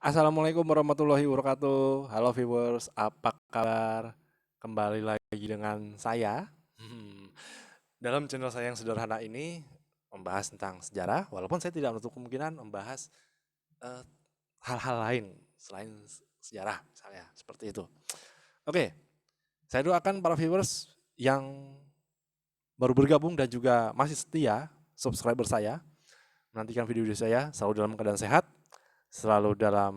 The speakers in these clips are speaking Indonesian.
Assalamualaikum warahmatullahi wabarakatuh. Halo viewers, apa kabar? Kembali lagi dengan saya. Dalam channel saya yang sederhana ini membahas tentang sejarah, walaupun saya tidak menutup kemungkinan membahas eh, hal-hal lain selain sejarah, misalnya seperti itu. Oke, saya doakan para viewers yang baru bergabung dan juga masih setia subscriber saya menantikan video-video saya selalu dalam keadaan sehat, selalu dalam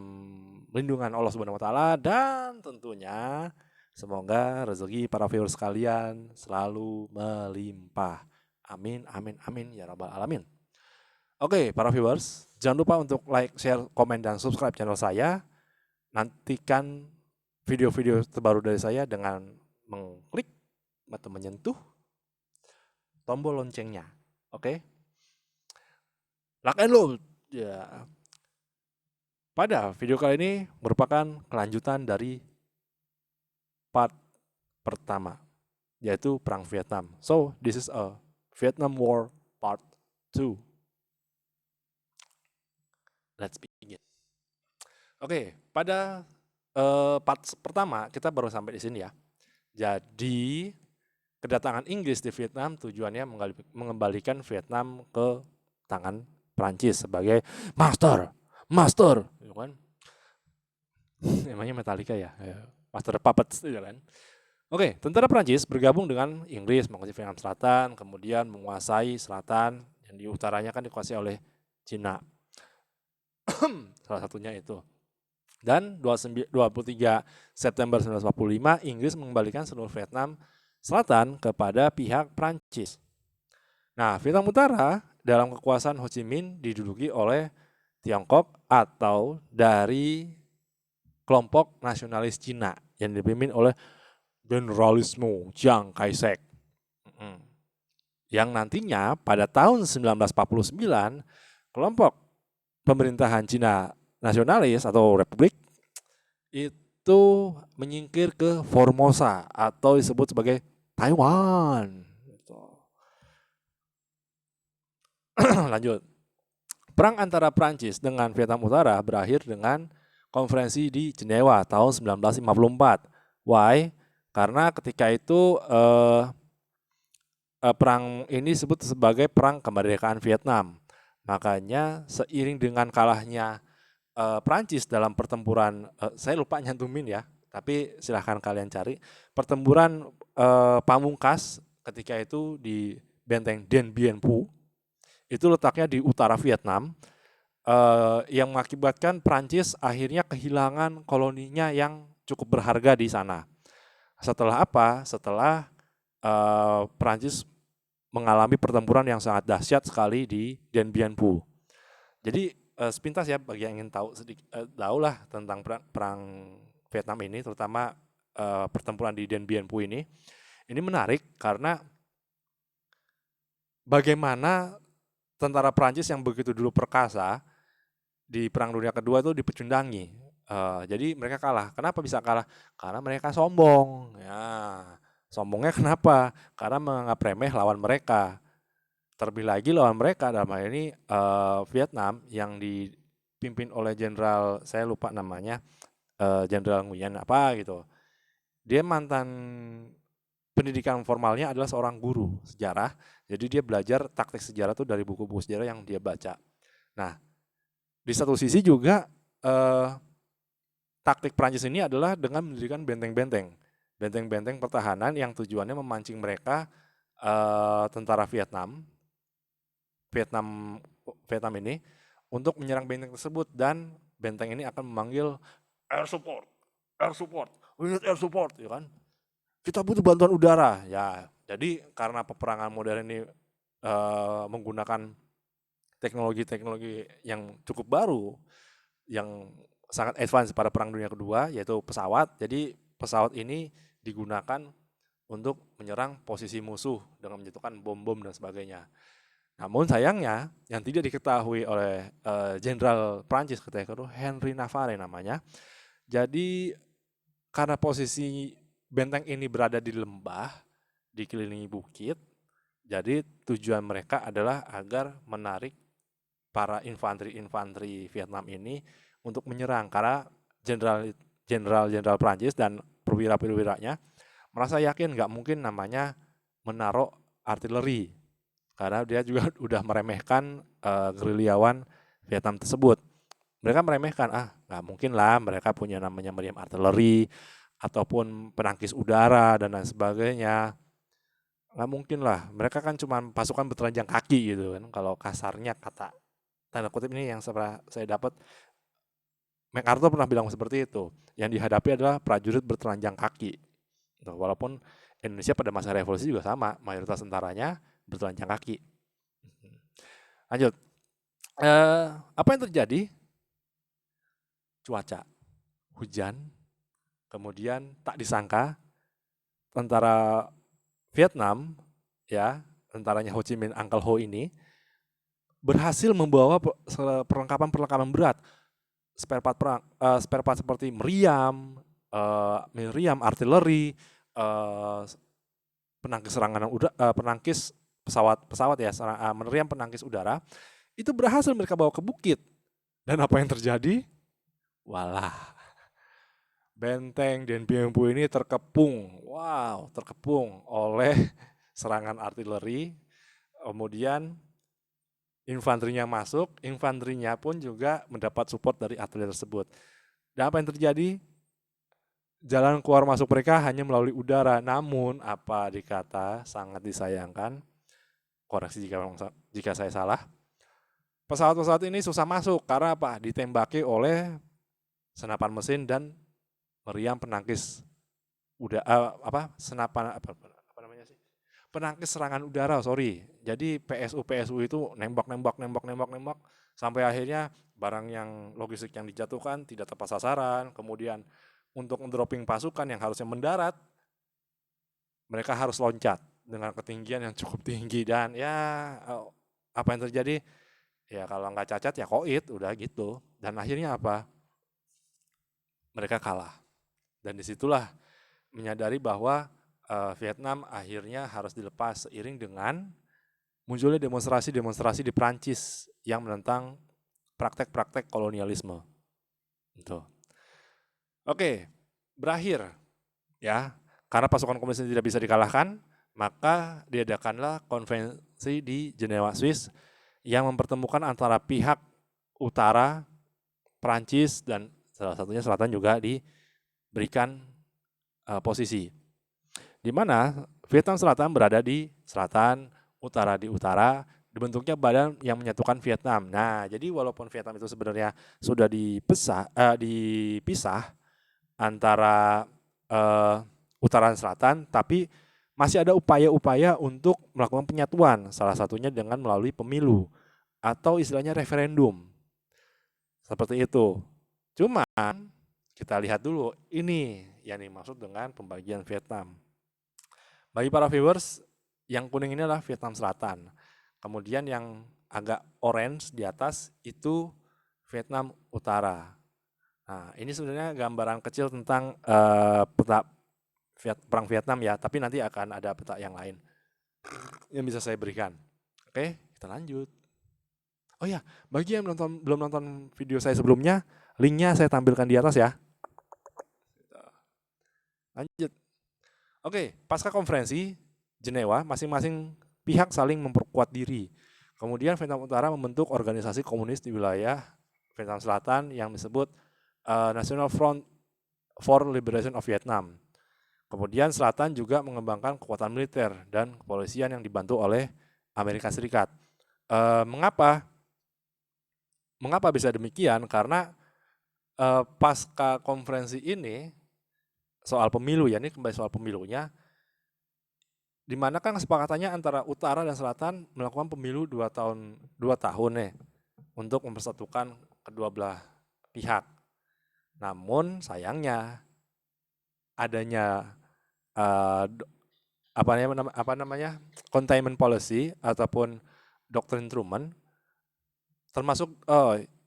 lindungan Allah Subhanahu wa taala, dan tentunya semoga rezeki para viewers sekalian selalu melimpah. Amin amin amin ya rabbal alamin. Oke, para viewers, jangan lupa untuk like, share, komen dan subscribe channel saya. Nantikan video-video terbaru dari saya dengan mengklik atau menyentuh tombol loncengnya. Oke? Like and load. Ya. Pada video kali ini merupakan kelanjutan dari part pertama, yaitu Perang Vietnam. So, this is a Vietnam War Part 2. Let's begin. Oke, pada part pertama kita baru sampai di sini ya. Jadi, kedatangan Inggris di Vietnam tujuannya mengembalikan Vietnam ke tangan Prancis sebagai master, gitu kan? Namanya Metallica ya, Master Puppets itu kan. Oke, tentara Prancis bergabung dengan Inggris menguasai Vietnam Selatan, kemudian menguasai selatan, yang di utaranya kan dikuasai oleh Cina. Salah satunya itu. Dan 23 September 1945, Inggris mengembalikan seluruh Vietnam Selatan kepada pihak Prancis. Nah, Vietnam Utara dalam kekuasaan Ho Chi Minh diduduki oleh Tiongkok atau dari kelompok nasionalis Cina yang dipimpin oleh Generalismo Chiang Kai-shek. Yang nantinya pada tahun 1949, kelompok pemerintahan Cina nasionalis atau republik itu menyingkir ke Formosa atau disebut sebagai Taiwan. Lanjut. Perang antara Prancis dengan Vietnam Utara berakhir dengan konferensi di Jenewa tahun 1954. Why? Karena ketika itu perang ini disebut sebagai perang kemerdekaan Vietnam. Makanya seiring dengan kalahnya Prancis dalam pertempuran, saya lupa nyantumin ya, tapi silahkan kalian cari. Pertempuran pamungkas ketika itu di benteng Dien Bien Phu, itu letaknya di utara Vietnam, yang mengakibatkan Prancis akhirnya kehilangan koloninya yang cukup berharga di sana. Setelah apa? Setelah Prancis mengalami pertempuran yang sangat dahsyat sekali di Dien Bien Phu. Jadi sepintas ya bagi yang ingin tahu lah tentang perang Vietnam ini, terutama pertempuran di Dien Bien Phu ini menarik karena bagaimana tentara Prancis yang begitu dulu perkasa di Perang Dunia Kedua itu dipecundangi. Jadi mereka kalah. Kenapa bisa kalah? Karena mereka sombong. Ya, sombongnya kenapa? Karena menganggap remeh lawan mereka. Terlebih lagi lawan mereka dalam hal ini Vietnam yang dipimpin oleh jenderal, saya lupa namanya, Jenderal Nguyen apa gitu. Dia mantan pendidikan formalnya adalah seorang guru sejarah. Jadi dia belajar taktik sejarah itu dari buku-buku sejarah yang dia baca. Nah, di satu sisi juga taktik Prancis ini adalah dengan mendirikan benteng-benteng. Benteng-benteng pertahanan yang tujuannya memancing mereka tentara Vietnam ini untuk menyerang benteng tersebut, dan benteng ini akan memanggil air support, we need air support, ya kan? Kita butuh bantuan udara, ya. Jadi karena peperangan modern ini menggunakan teknologi-teknologi yang cukup baru, yang sangat advance pada Perang Dunia Kedua, yaitu pesawat. Jadi pesawat ini digunakan untuk menyerang posisi musuh dengan menjatuhkan bom-bom dan sebagainya. Namun sayangnya yang tidak diketahui oleh Jenderal Prancis ketika itu Henry Navarre namanya. Jadi karena posisi benteng ini berada di lembah, dikelilingi bukit, jadi tujuan mereka adalah agar menarik para infanteri Vietnam ini untuk menyerang karena jenderal Prancis dan perwira-perwiranya merasa yakin nggak mungkin namanya menaruh artileri karena dia juga udah meremehkan gerilyawan Vietnam tersebut. Mereka meremehkan, nggak mungkin lah mereka punya namanya meriam artileri ataupun penangkis udara dan lain sebagainya. Nggak mungkin lah, mereka kan cuma pasukan bertelanjang kaki gitu kan. Kalau kasarnya kata tanda kutip ini yang saya dapat, MacArthur pernah bilang seperti itu. Yang dihadapi adalah prajurit bertelanjang kaki. Walaupun Indonesia pada masa revolusi juga sama, mayoritas tentaranya bertelanjang kaki. Lanjut, apa yang terjadi? Cuaca, hujan, kemudian tak disangka tentara Vietnam, ya tentaranya Ho Chi Minh Uncle Ho ini berhasil membawa perlengkapan berat, spare part seperti meriam, artileri, penangkis pesawat ya, meriam penangkis udara, itu berhasil mereka bawa ke bukit. Dan apa yang terjadi? Walah, benteng Dien Bien Phu ini terkepung oleh serangan artileri. Kemudian infanterinya masuk, infanterinya pun juga mendapat support dari artileri tersebut. Dan apa yang terjadi? Jalan keluar masuk mereka hanya melalui udara. Namun apa dikata sangat disayangkan, koreksi jika saya salah, pesawat-pesawat ini susah masuk karena apa? Ditembaki oleh senapan mesin dan meriam penangkis penangkis serangan udara, sorry. Jadi PSU itu nembak sampai akhirnya barang yang logistik yang dijatuhkan tidak tepat sasaran. Kemudian untuk mendropping pasukan yang harusnya mendarat, mereka harus loncat dengan ketinggian yang cukup tinggi dan ya apa yang terjadi? Ya kalau nggak cacat ya koit, udah gitu. Dan akhirnya apa? Mereka kalah. Dan disitulah menyadari bahwa Vietnam akhirnya harus dilepas seiring dengan munculnya demonstrasi di Prancis yang menentang praktek-praktek kolonialisme. Gitu. Oke, berakhir ya. Karena pasukan komunis tidak bisa dikalahkan, maka diadakanlah konferensi di Jenewa, Swiss yang mempertemukan antara pihak utara Prancis dan salah satunya selatan juga diberikan posisi. Di mana Vietnam Selatan berada di selatan, utara di utara, dibentuknya badan yang menyatukan Vietnam. Nah, jadi walaupun Vietnam itu sebenarnya sudah dipisah antara utara dan selatan, tapi masih ada upaya-upaya untuk melakukan penyatuan, salah satunya dengan melalui pemilu atau istilahnya referendum. Seperti itu. Cuman kita lihat dulu ini yang dimaksud dengan pembagian Vietnam. Bagi para viewers, yang kuning ini adalah Vietnam Selatan. Kemudian yang agak orange di atas itu Vietnam Utara. Nah, ini sebenarnya gambaran kecil tentang peta perang Vietnam ya, tapi nanti akan ada peta yang lain yang bisa saya berikan. Oke, kita lanjut. Oh ya, bagi yang belum nonton video saya sebelumnya, linknya saya tampilkan di atas ya. Lanjut. Oke, pasca konferensi Jenewa, masing-masing pihak saling memperkuat diri. Kemudian Vietnam Utara membentuk organisasi komunis di wilayah Vietnam Selatan yang disebut National Front for Liberation of Vietnam. Kemudian Selatan juga mengembangkan kekuatan militer dan kepolisian yang dibantu oleh Amerika Serikat. Mengapa bisa demikian? Karena pasca konferensi ini soal pemilu ya, ini kembali soal pemilunya, di mana kan kesepakatannya antara utara dan selatan melakukan pemilu 2 tahun nih untuk mempersatukan kedua belah pihak. Namun sayangnya adanya containment policy ataupun doktrin Truman, termasuk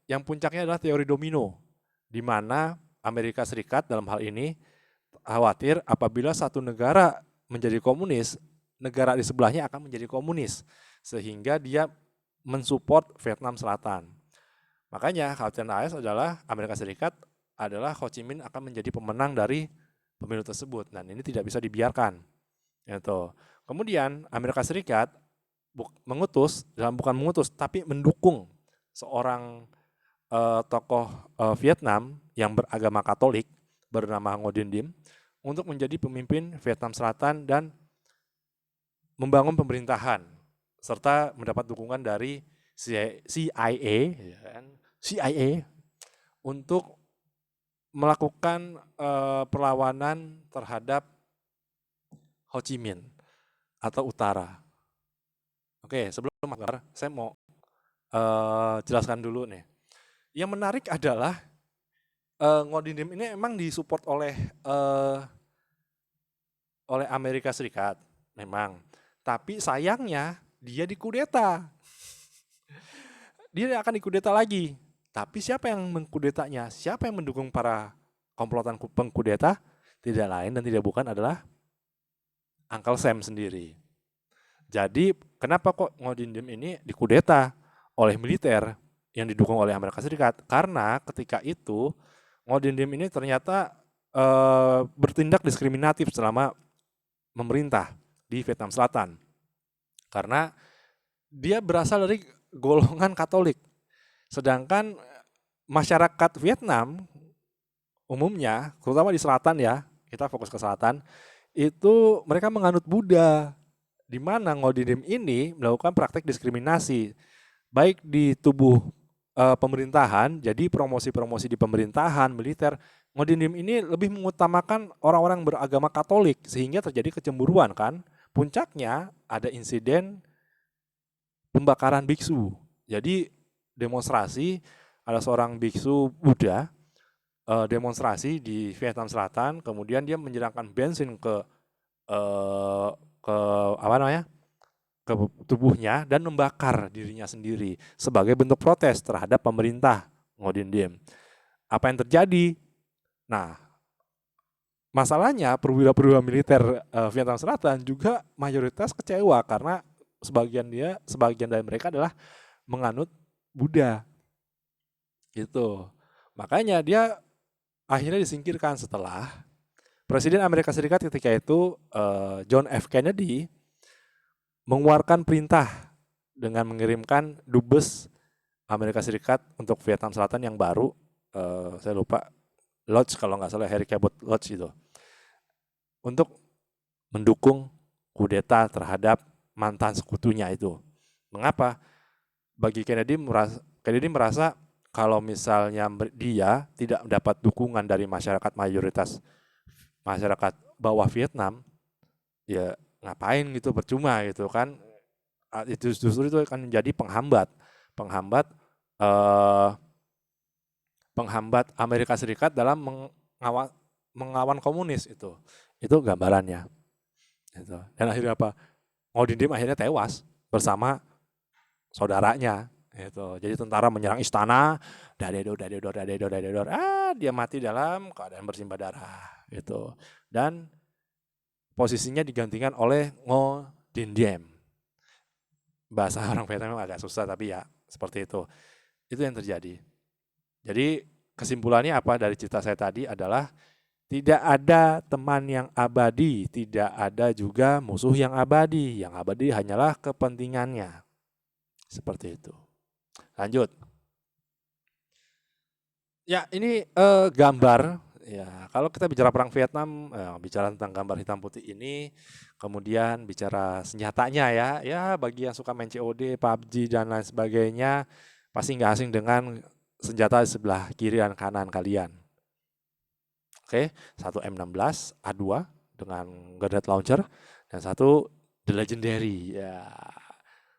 yang puncaknya adalah teori domino, di mana Amerika Serikat dalam hal ini khawatir apabila satu negara menjadi komunis, negara di sebelahnya akan menjadi komunis, sehingga dia mensupport Vietnam Selatan. Makanya kekhawatiran AS adalah Amerika Serikat adalah Ho Chi Minh akan menjadi pemenang dari pemilu tersebut. Dan ini tidak bisa dibiarkan. Gitu. Kemudian Amerika Serikat bukan mengutus, tapi mendukung seorang tokoh Vietnam yang beragama Katolik bernama Ngo Dinh Diem untuk menjadi pemimpin Vietnam Selatan dan membangun pemerintahan serta mendapat dukungan dari CIA untuk melakukan perlawanan terhadap Ho Chi Minh atau Utara. Oke, sebelum akbar, saya mau jelaskan dulu nih. Yang menarik adalah Ngo Dinh Diem ini emang disupport oleh Amerika Serikat, memang. Tapi sayangnya dia dikudeta. Dia akan dikudeta lagi. Tapi siapa yang mengkudetanya? Siapa yang mendukung para komplotan pengkudeta? Tidak lain dan tidak bukan adalah Uncle Sam sendiri. Jadi kenapa kok Ngo Dinh Diem ini dikudeta oleh militer yang didukung oleh Amerika Serikat? Karena ketika itu Ngo Dinh Diem ini ternyata bertindak diskriminatif selama memerintah di Vietnam Selatan. Karena dia berasal dari golongan Katolik. Sedangkan masyarakat Vietnam umumnya, terutama di selatan ya, kita fokus ke selatan, itu mereka menganut Buddha, di mana Ngo Dinh Diem ini melakukan praktek diskriminasi, baik di tubuh pemerintahan, jadi promosi-promosi di pemerintahan, militer. Ngo Dinh Diem ini lebih mengutamakan orang-orang beragama Katolik, sehingga terjadi kecemburuan kan. Puncaknya ada insiden pembakaran biksu. Jadi demonstrasi, ada seorang biksu Buddha demonstrasi di Vietnam Selatan, kemudian dia menyiramkan bensin ke ke tubuhnya dan membakar dirinya sendiri sebagai bentuk protes terhadap pemerintah Ngo Dinh Diem. Apa yang terjadi? Nah, masalahnya perwira-perwira militer Vietnam Selatan juga mayoritas kecewa karena sebagian dari mereka adalah menganut Buddha. Gitu. Makanya dia akhirnya disingkirkan setelah Presiden Amerika Serikat ketika itu John F. Kennedy mengeluarkan perintah dengan mengirimkan dubes Amerika Serikat untuk Vietnam Selatan yang baru, saya lupa, Lodge kalau nggak salah, Harry Cabot Lodge itu, untuk mendukung kudeta terhadap mantan sekutunya itu. Mengapa? Bagi Kennedy merasa kalau misalnya dia tidak mendapat dukungan dari masyarakat mayoritas masyarakat bawah Vietnam, ya ngapain gitu, percuma gitu kan. Itu justru itu akan menjadi penghambat Amerika Serikat dalam mengawan komunis itu gambarannya gitu. Dan akhirnya apa? Ngo Dinh Diem akhirnya tewas bersama saudaranya gitu. Jadi tentara menyerang istana, dadedor, dia mati dalam keadaan bersimbah darah gitu. Dan posisinya digantikan oleh Ngo Dinh Diem. Bahasa orang Vietnam agak susah, tapi ya seperti itu. Itu yang terjadi. Jadi kesimpulannya apa dari cerita saya tadi adalah tidak ada teman yang abadi, tidak ada juga musuh yang abadi. Yang abadi hanyalah kepentingannya. Seperti itu. Lanjut. Ya, ini gambar. Ya, kalau kita bicara perang Vietnam, bicara tentang gambar hitam putih ini, kemudian bicara senjatanya ya bagi yang suka main COD, PUBG dan lain sebagainya, pasti nggak asing dengan senjata di sebelah kiri dan kanan kalian. Oke, satu M16 A2 dengan grenade launcher dan satu The Legendary. Ya,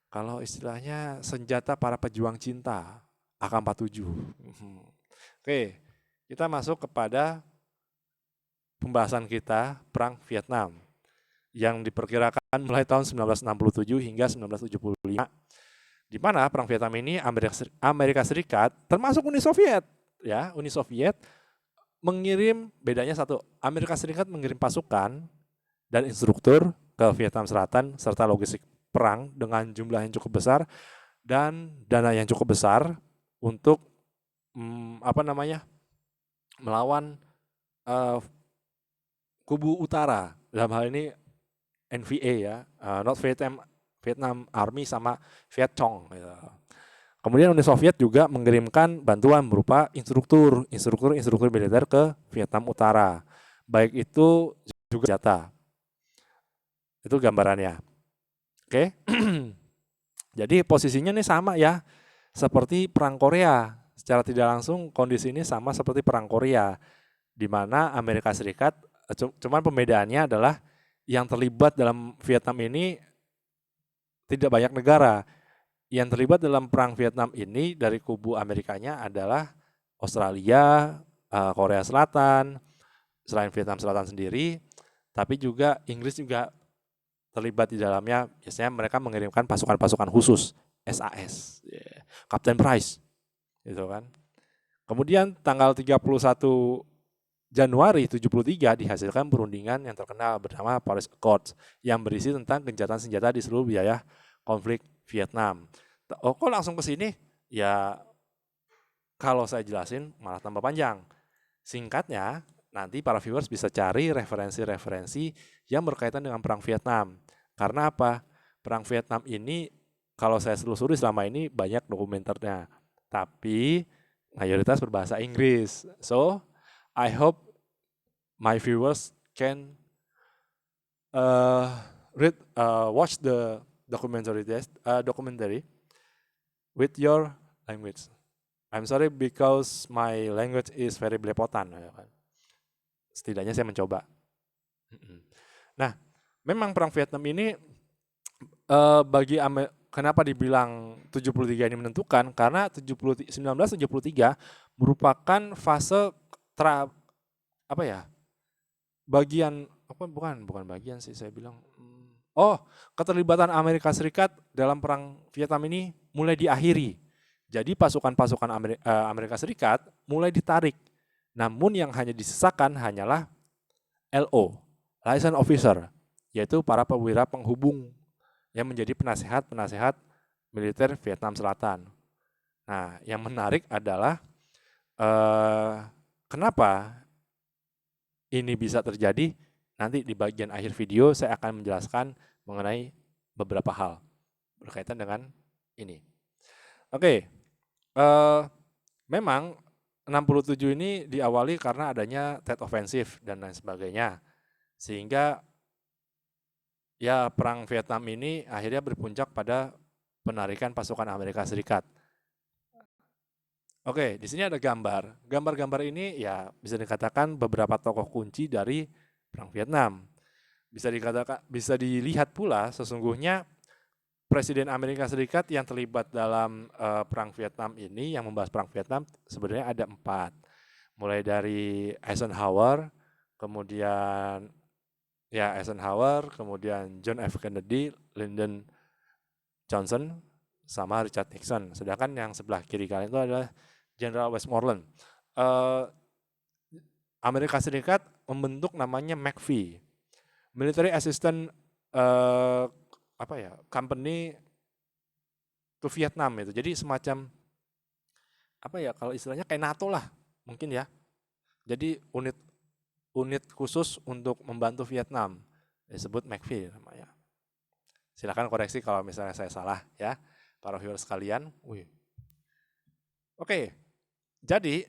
kalau istilahnya senjata para pejuang cinta, AK-47. Oke. Kita masuk kepada pembahasan kita perang Vietnam yang diperkirakan mulai tahun 1967 hingga 1975, di mana perang Vietnam ini Amerika Serikat termasuk Uni Soviet ya, Uni Soviet mengirim, bedanya satu, Amerika Serikat mengirim pasukan dan instruktur ke Vietnam Selatan serta logistik perang dengan jumlah yang cukup besar. dan dana yang cukup besar untuk melawan kubu utara, dalam hal ini NVA ya, North Vietnam Army sama Viet Cong gitu. Kemudian Uni Soviet juga mengirimkan bantuan berupa instruktur militer ke Vietnam Utara. Baik itu juga senjata. Itu gambarannya. Oke. Jadi posisinya ini sama ya, seperti Perang Korea. Secara tidak langsung kondisi ini sama seperti Perang Korea, di mana Amerika Serikat, cuman pembedaannya adalah yang terlibat dalam Vietnam ini tidak banyak negara. Yang terlibat dalam perang Vietnam ini dari kubu Amerikanya adalah Australia, Korea Selatan, selain Vietnam Selatan sendiri, tapi juga Inggris juga terlibat di dalamnya. Biasanya mereka mengirimkan pasukan-pasukan khusus, SAS, Captain Price, gitu kan. Kemudian tanggal 31 Januari 73 dihasilkan perundingan yang terkenal bernama Paris Accords yang berisi tentang gencatan senjata di seluruh wilayah konflik Vietnam. Oh, kok langsung ke sini? Ya, kalau saya jelasin malah tambah panjang. Singkatnya, nanti para viewers bisa cari referensi-referensi yang berkaitan dengan Perang Vietnam. Karena apa? Perang Vietnam ini, kalau saya telusuri selama ini banyak dokumenternya. Tapi mayoritas berbahasa Inggris. So, I hope my viewers can watch the documentary with your language. I'm sorry because my language is very belepotan. Setidaknya saya mencoba. Nah, memang perang Vietnam ini kenapa dibilang 73 ini menentukan? Karena 1973 merupakan fase bukan bagian sih saya bilang. Keterlibatan Amerika Serikat dalam perang Vietnam ini mulai diakhiri. Jadi pasukan-pasukan Amerika Serikat mulai ditarik. Namun yang hanya disisakan hanyalah LO, Liaison Officer, yaitu para perwira penghubung yang menjadi penasehat militer Vietnam Selatan. Nah, yang menarik adalah kenapa ini bisa terjadi. Nanti di bagian akhir video saya akan menjelaskan mengenai beberapa hal berkaitan dengan ini. Oke, memang 67 ini diawali karena adanya Tet Offensive dan lain sebagainya. Sehingga ya perang Vietnam ini akhirnya berpuncak pada penarikan pasukan Amerika Serikat. Oke, di sini ada gambar. Gambar-gambar ini ya bisa dikatakan beberapa tokoh kunci dari perang Vietnam. Bisa dilihat pula sesungguhnya Presiden Amerika Serikat yang terlibat dalam perang Vietnam ini, yang membahas perang Vietnam sebenarnya ada 4. Mulai dari Eisenhower, kemudian John F. Kennedy, Lyndon Johnson, sama Richard Nixon. Sedangkan yang sebelah kiri kalian itu adalah General Westmoreland. Amerika Serikat membentuk namanya MACV, Military Assistant Company to Vietnam itu. Jadi semacam kalau istilahnya kayak NATO lah mungkin ya. Jadi unit khusus untuk membantu Vietnam disebut MACV namanya. Silakan koreksi kalau misalnya saya salah ya, para viewers sekalian. Oke. Jadi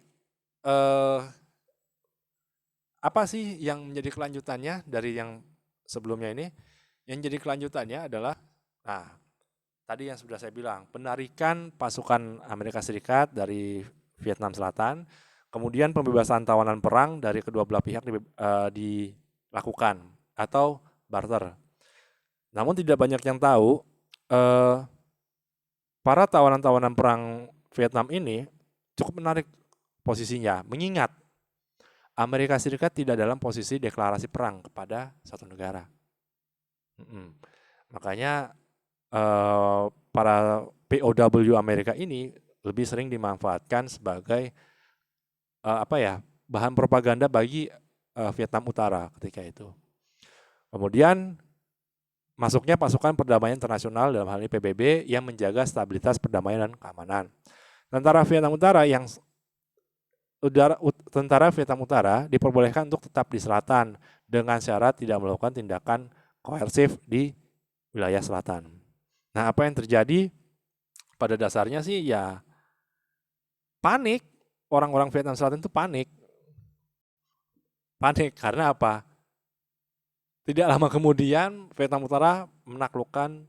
apa sih yang menjadi kelanjutannya dari yang sebelumnya ini? Yang jadi kelanjutannya adalah, tadi yang sudah saya bilang, penarikan pasukan Amerika Serikat dari Vietnam Selatan, kemudian pembebasan tawanan perang dari kedua belah pihak dilakukan atau barter. Namun tidak banyak yang tahu, para tawanan-tawanan perang Vietnam ini cukup menarik posisinya, mengingat Amerika Serikat tidak dalam posisi deklarasi perang kepada satu negara. Makanya para POW Amerika ini lebih sering dimanfaatkan sebagai bahan propaganda bagi Vietnam Utara ketika itu. Kemudian masuknya pasukan perdamaian internasional dalam hal ini PBB yang menjaga stabilitas perdamaian dan keamanan. Tentara Vietnam Utara Tentara Vietnam Utara diperbolehkan untuk tetap di selatan dengan syarat tidak melakukan tindakan koersif di wilayah selatan. Nah, apa yang terjadi pada dasarnya sih ya panik. Orang-orang Vietnam Selatan itu panik. Panik karena apa? Tidak lama kemudian Vietnam Utara menaklukkan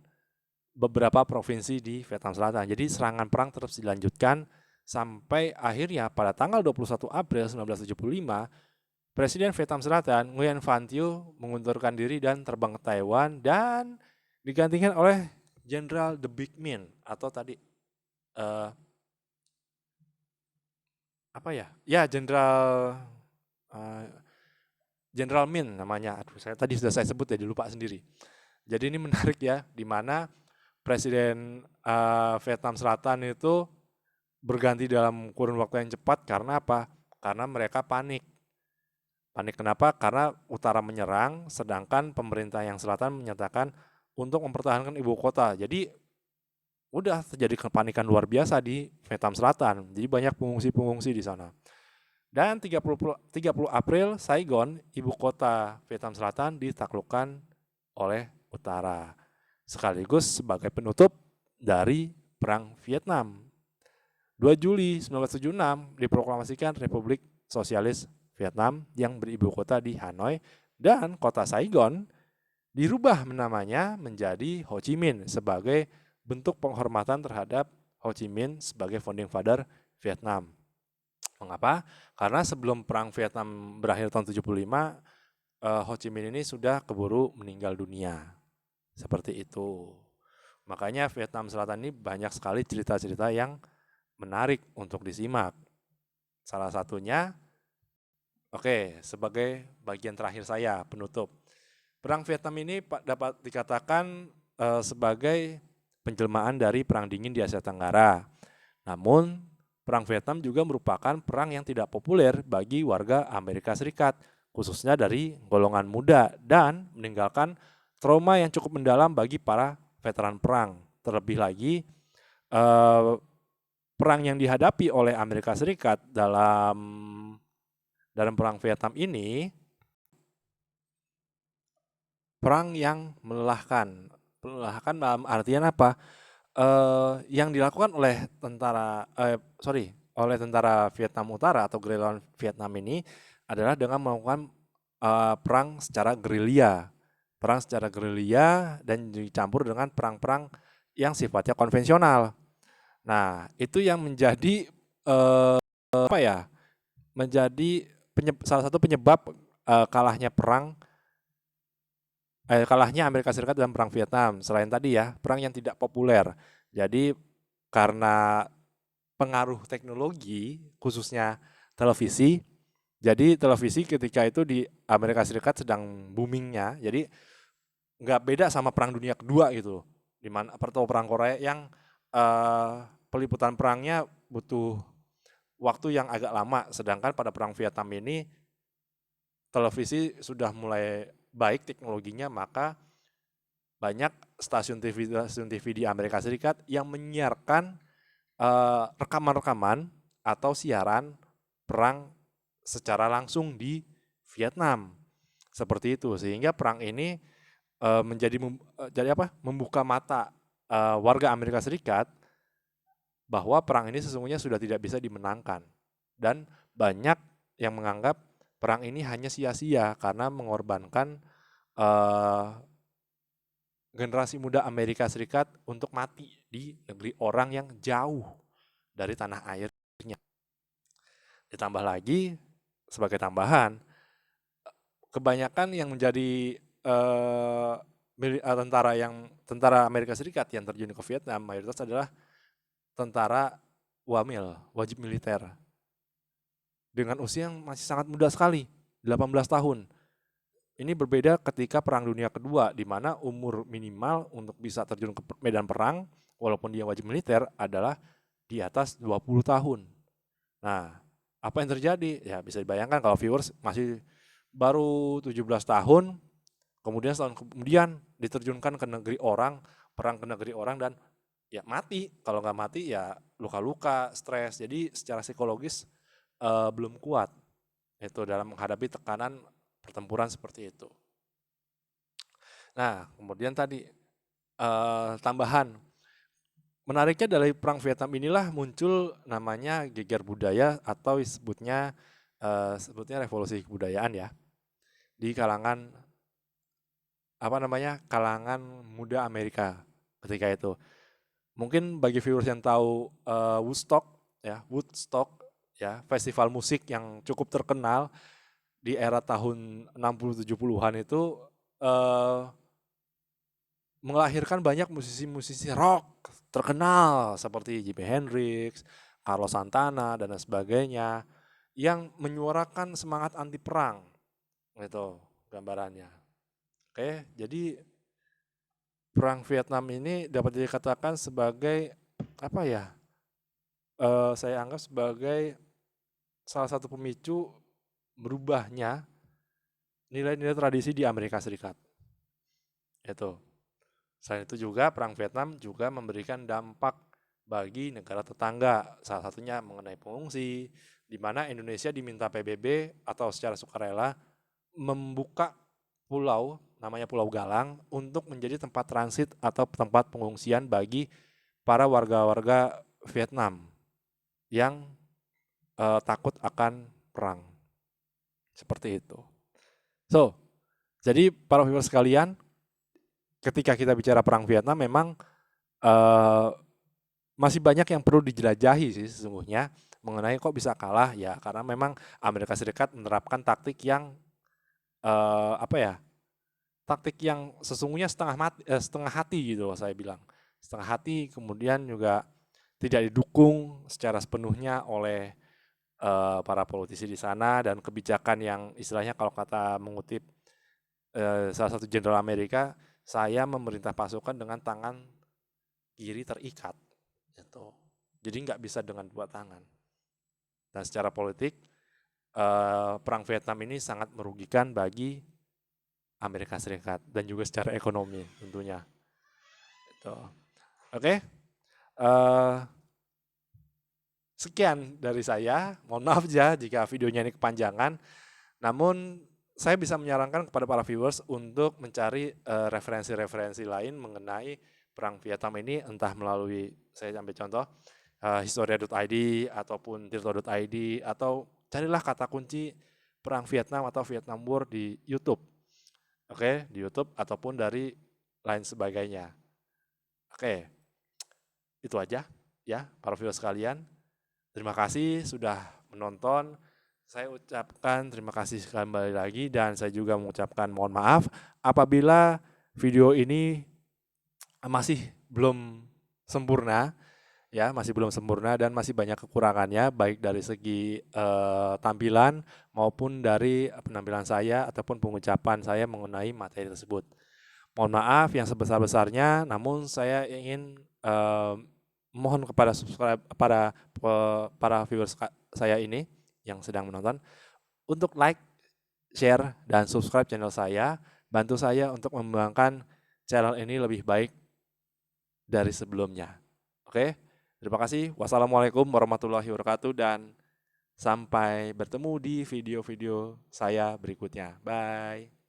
beberapa provinsi di Vietnam Selatan. Jadi serangan perang terus dilanjutkan sampai akhirnya pada tanggal 21 April 1975 Presiden Vietnam Selatan Nguyen Van Thieu mengundurkan diri dan terbang ke Taiwan dan digantikan oleh Jenderal The Big Min atau tadi apa ya? Ya, Jenderal Min namanya. Aduh, tadi sudah saya sebut ya, lupa sendiri. Jadi ini menarik ya, di mana Presiden Vietnam Selatan itu berganti dalam kurun waktu yang cepat karena apa? Karena mereka panik. Panik kenapa? Karena utara menyerang, sedangkan pemerintah yang selatan menyatakan untuk mempertahankan ibu kota. Jadi udah terjadi kepanikan luar biasa di Vietnam Selatan. Jadi banyak pengungsi-pengungsi di sana. Dan 30 April, Saigon, ibu kota Vietnam Selatan ditaklukkan oleh utara. Sekaligus sebagai penutup dari Perang Vietnam. 2 Juli 1976 diproklamasikan Republik Sosialis Vietnam yang beribu kota di Hanoi dan kota Saigon dirubah namanya menjadi Ho Chi Minh sebagai bentuk penghormatan terhadap Ho Chi Minh sebagai founding father Vietnam. Mengapa? Karena sebelum perang Vietnam berakhir tahun 75, Ho Chi Minh ini sudah keburu meninggal dunia. Seperti itu. Makanya Vietnam Selatan ini banyak sekali cerita-cerita yang menarik untuk disimak. Salah satunya, sebagai bagian terakhir saya, penutup. Perang Vietnam ini dapat dikatakan sebagai penjelmaan dari Perang Dingin di Asia Tenggara. Namun, Perang Vietnam juga merupakan perang yang tidak populer bagi warga Amerika Serikat, khususnya dari golongan muda, dan meninggalkan trauma yang cukup mendalam bagi para veteran perang. Terlebih lagi, perang yang dihadapi oleh Amerika Serikat dalam Perang Vietnam ini perang yang melelahkan. Melelahkan dalam artian apa? Yang dilakukan oleh tentara Vietnam Utara atau gerilya Vietnam ini adalah dengan melakukan perang secara gerilya dan dicampur dengan perang-perang yang sifatnya konvensional. Nah, itu yang menjadi menjadi salah satu penyebab kalahnya Amerika Serikat dalam perang Vietnam. Selain tadi ya, perang yang tidak populer. Jadi karena pengaruh teknologi, khususnya televisi, jadi televisi ketika itu di Amerika Serikat sedang boomingnya, jadi nggak beda sama Perang Dunia Kedua gitu, di mana atau Perang Korea yang peliputan perangnya butuh waktu yang agak lama, sedangkan pada Perang Vietnam ini televisi sudah mulai baik teknologinya, maka banyak stasiun TV di Amerika Serikat yang menyiarkan rekaman-rekaman atau siaran perang secara langsung di Vietnam. Seperti itu, sehingga perang ini membuka mata warga Amerika Serikat bahwa perang ini sesungguhnya sudah tidak bisa dimenangkan. Dan banyak yang menganggap perang ini hanya sia-sia karena mengorbankan generasi muda Amerika Serikat untuk mati di negeri orang yang jauh dari tanah airnya. Ditambah lagi, sebagai tambahan, kebanyakan yang menjadi tentara Amerika Serikat yang terjun ke Vietnam mayoritas adalah tentara wamil, wajib militer. Dengan usia yang masih sangat muda sekali, 18 tahun. Ini berbeda ketika Perang Dunia Kedua, di mana umur minimal untuk bisa terjun ke medan perang, walaupun dia wajib militer, adalah di atas 20 tahun. Nah, apa yang terjadi? Ya bisa dibayangkan kalau viewers masih baru 17 tahun, Kemudian setahun kemudian diterjunkan ke negeri orang, perang ke negeri orang dan ya mati. Kalau nggak mati ya luka-luka, stres. Jadi secara psikologis belum kuat itu dalam menghadapi tekanan pertempuran seperti itu. Nah, kemudian tadi tambahan menariknya dari perang Vietnam inilah muncul namanya geger budaya atau sebutnya revolusi kebudayaan ya di kalangan kalangan muda Amerika ketika itu. Mungkin bagi viewers yang tahu Woodstock ya, festival musik yang cukup terkenal di era tahun 60-70-an itu eh, melahirkan banyak musisi-musisi rock terkenal seperti Jimi Hendrix, Carlos Santana dan lain sebagainya yang menyuarakan semangat anti perang. Itu gambarannya. Oke, jadi perang Vietnam ini dapat dikatakan sebagai apa ya? Saya anggap sebagai salah satu pemicu berubahnya nilai-nilai tradisi di Amerika Serikat. Itu. Selain itu juga perang Vietnam juga memberikan dampak bagi negara tetangga, salah satunya mengenai pengungsi, di mana Indonesia diminta PBB atau secara sukarela membuka pulau, namanya Pulau Galang, untuk menjadi tempat transit atau tempat pengungsian bagi para warga-warga Vietnam yang takut akan perang. Seperti itu. So, jadi para viewers sekalian, ketika kita bicara perang Vietnam memang masih banyak yang perlu dijelajahi sih sesungguhnya mengenai kok bisa kalah ya karena memang Amerika Serikat menerapkan taktik yang taktik yang sesungguhnya setengah hati gitu loh saya bilang. Setengah hati kemudian juga tidak didukung secara sepenuhnya oleh para politisi di sana dan kebijakan yang istilahnya kalau kata mengutip salah satu jenderal Amerika, saya memerintah pasukan dengan tangan kiri terikat. Gitu. Jadi nggak bisa dengan dua tangan. Dan secara politik, perang Vietnam ini sangat merugikan bagi Amerika Serikat dan juga secara ekonomi tentunya. Gitu. Oke, sekian dari saya. Mohon maaf ya jika videonya ini kepanjangan. Namun saya bisa menyarankan kepada para viewers untuk mencari referensi-referensi lain mengenai perang Vietnam ini, entah melalui, saya ambil contoh, historia.id ataupun tirto.id, atau carilah kata kunci perang Vietnam atau Vietnam War di YouTube. Oke, di YouTube ataupun dari lain sebagainya. Oke, itu aja ya para viewers sekalian. Terima kasih sudah menonton. Saya ucapkan terima kasih kembali lagi dan saya juga mengucapkan mohon maaf apabila video ini masih belum sempurna ya, masih belum sempurna dan masih banyak kekurangannya baik dari segi tampilan maupun dari penampilan saya ataupun pengucapan saya mengenai materi tersebut. Mohon maaf yang sebesar-besarnya, namun saya ingin mohon kepada para viewers saya ini yang sedang menonton untuk like, share, dan subscribe channel saya. Bantu saya untuk mengembangkan channel ini lebih baik dari sebelumnya. Oke, terima kasih. Wassalamualaikum warahmatullahi wabarakatuh dan sampai bertemu di video-video saya berikutnya. Bye.